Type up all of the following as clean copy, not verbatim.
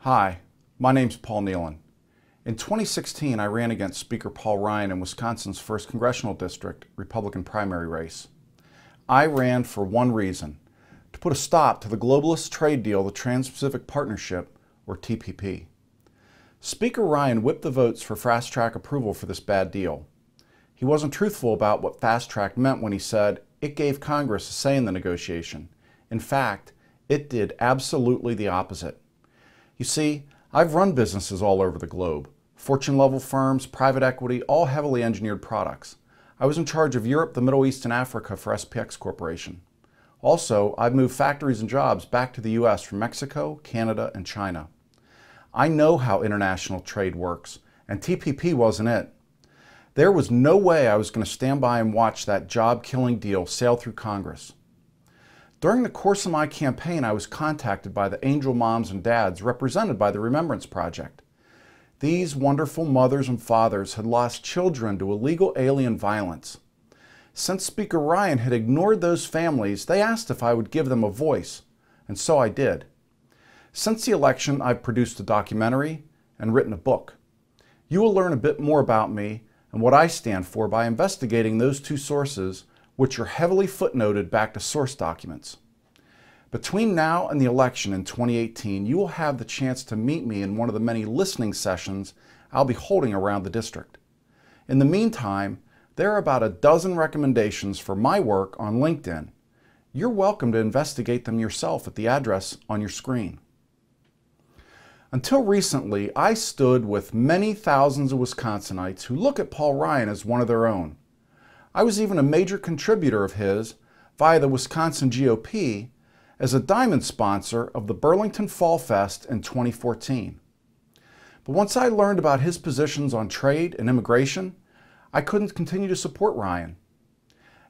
Hi, my name's Paul Nehlen. In 2016, I ran against Speaker Paul Ryan in Wisconsin's 1st Congressional District Republican primary race. I ran for one reason: to put a stop to the globalist trade deal, the Trans-Pacific Partnership, or TPP. Speaker Ryan whipped the votes for fast-track approval for this bad deal. He wasn't truthful about what fast-track meant when he said it gave Congress a say in the negotiation. In fact, it did absolutely the opposite. You see, I've run businesses all over the globe. Fortune-level firms, private equity, all heavily engineered products. I was in charge of Europe, the Middle East, and Africa for SPX Corporation. Also, I've moved factories and jobs back to the U.S. from Mexico, Canada, and China. I know how international trade works, and TPP wasn't it. There was no way I was going to stand by and watch that job-killing deal sail through Congress. During the course of my campaign, I was contacted by the angel moms and dads represented by the Remembrance Project. These wonderful mothers and fathers had lost children to illegal alien violence. Since Speaker Ryan had ignored those families, they asked if I would give them a voice, and so I did. Since the election, I've produced a documentary and written a book. You will learn a bit more about me and what I stand for by investigating those two sources, which are heavily footnoted back to source documents. Between now and the election in 2018, you will have the chance to meet me in one of the many listening sessions I'll be holding around the district. In the meantime, there are about a dozen recommendations for my work on LinkedIn. You're welcome to investigate them yourself at the address on your screen. Until recently, I stood with many thousands of Wisconsinites who look at Paul Ryan as one of their own. I was even a major contributor of his, via the Wisconsin GOP, as a diamond sponsor of the Burlington Fall Fest in 2014. But once I learned about his positions on trade and immigration, I couldn't continue to support Ryan.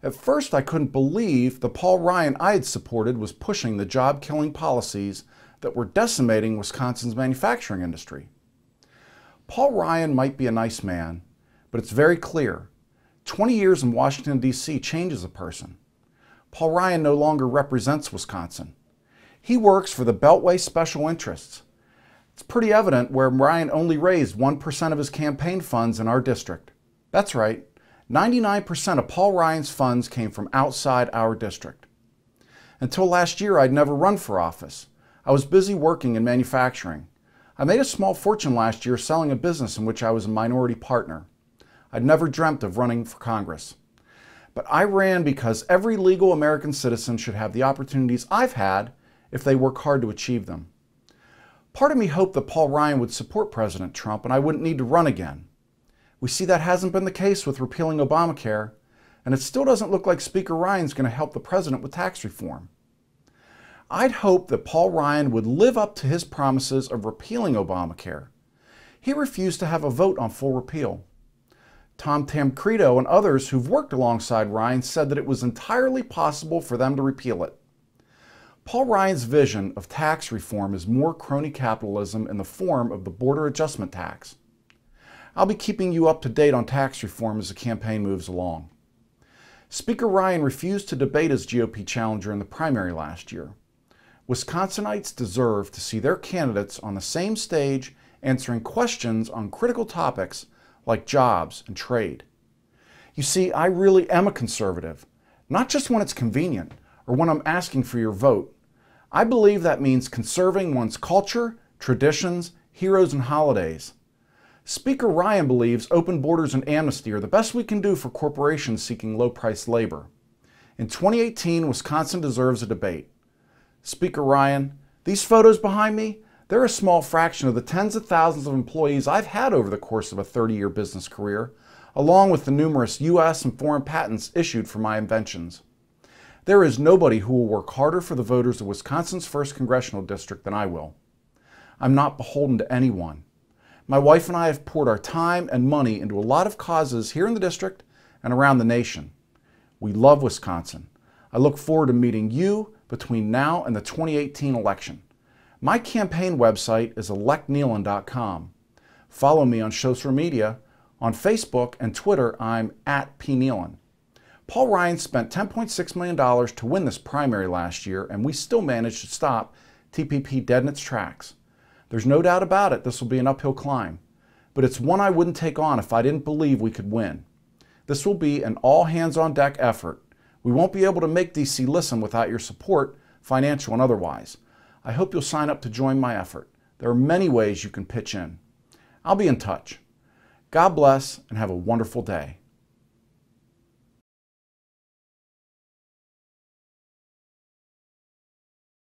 At first, I couldn't believe the Paul Ryan I had supported was pushing the job-killing policies that were decimating Wisconsin's manufacturing industry. Paul Ryan might be a nice man, but it's very clear 20 years in Washington, D.C. changes a person. Paul Ryan no longer represents Wisconsin. He works for the Beltway special interests. It's pretty evident where Ryan only raised 1% of his campaign funds in our district. That's right, 99% of Paul Ryan's funds came from outside our district. Until last year, I'd never run for office. I was busy working in manufacturing. I made a small fortune last year selling a business in which I was a minority partner. I'd never dreamt of running for Congress. But I ran because every legal American citizen should have the opportunities I've had if they work hard to achieve them. Part of me hoped that Paul Ryan would support President Trump and I wouldn't need to run again. We see that hasn't been the case with repealing Obamacare, and it still doesn't look like Speaker Ryan's going to help the president with tax reform. I'd hoped that Paul Ryan would live up to his promises of repealing Obamacare. He refused to have a vote on full repeal. Tom Tancredo and others who've worked alongside Ryan said that it was entirely possible for them to repeal it. Paul Ryan's vision of tax reform is more crony capitalism in the form of the border adjustment tax. I'll be keeping you up to date on tax reform as the campaign moves along. Speaker Ryan refused to debate his GOP challenger in the primary last year. Wisconsinites deserve to see their candidates on the same stage answering questions on critical topics like jobs and trade. You see, I really am a conservative, not just when it's convenient or when I'm asking for your vote. I believe that means conserving one's culture, traditions, heroes, and holidays. Speaker Ryan believes open borders and amnesty are the best we can do for corporations seeking low-priced labor. In 2018, Wisconsin deserves a debate. Speaker Ryan, these photos behind me, they're a small fraction of the tens of thousands of employees I've had over the course of a 30-year business career, along with the numerous U.S. and foreign patents issued for my inventions. There is nobody who will work harder for the voters of Wisconsin's 1st Congressional District than I will. I'm not beholden to anyone. My wife and I have poured our time and money into a lot of causes here in the district and around the nation. We love Wisconsin. I look forward to meeting you between now and the 2018 election. My campaign website is electnehlen.com. Follow me on social media. On Facebook and Twitter, I'm @pnehlen. Paul Ryan spent $10.6 million to win this primary last year, and we still managed to stop TPP dead in its tracks. There's no doubt about it, this will be an uphill climb, but it's one I wouldn't take on if I didn't believe we could win. This will be an all-hands-on-deck effort. We won't be able to make DC listen without your support, financial and otherwise. I hope you'll sign up to join my effort. There are many ways you can pitch in. I'll be in touch. God bless and have a wonderful day.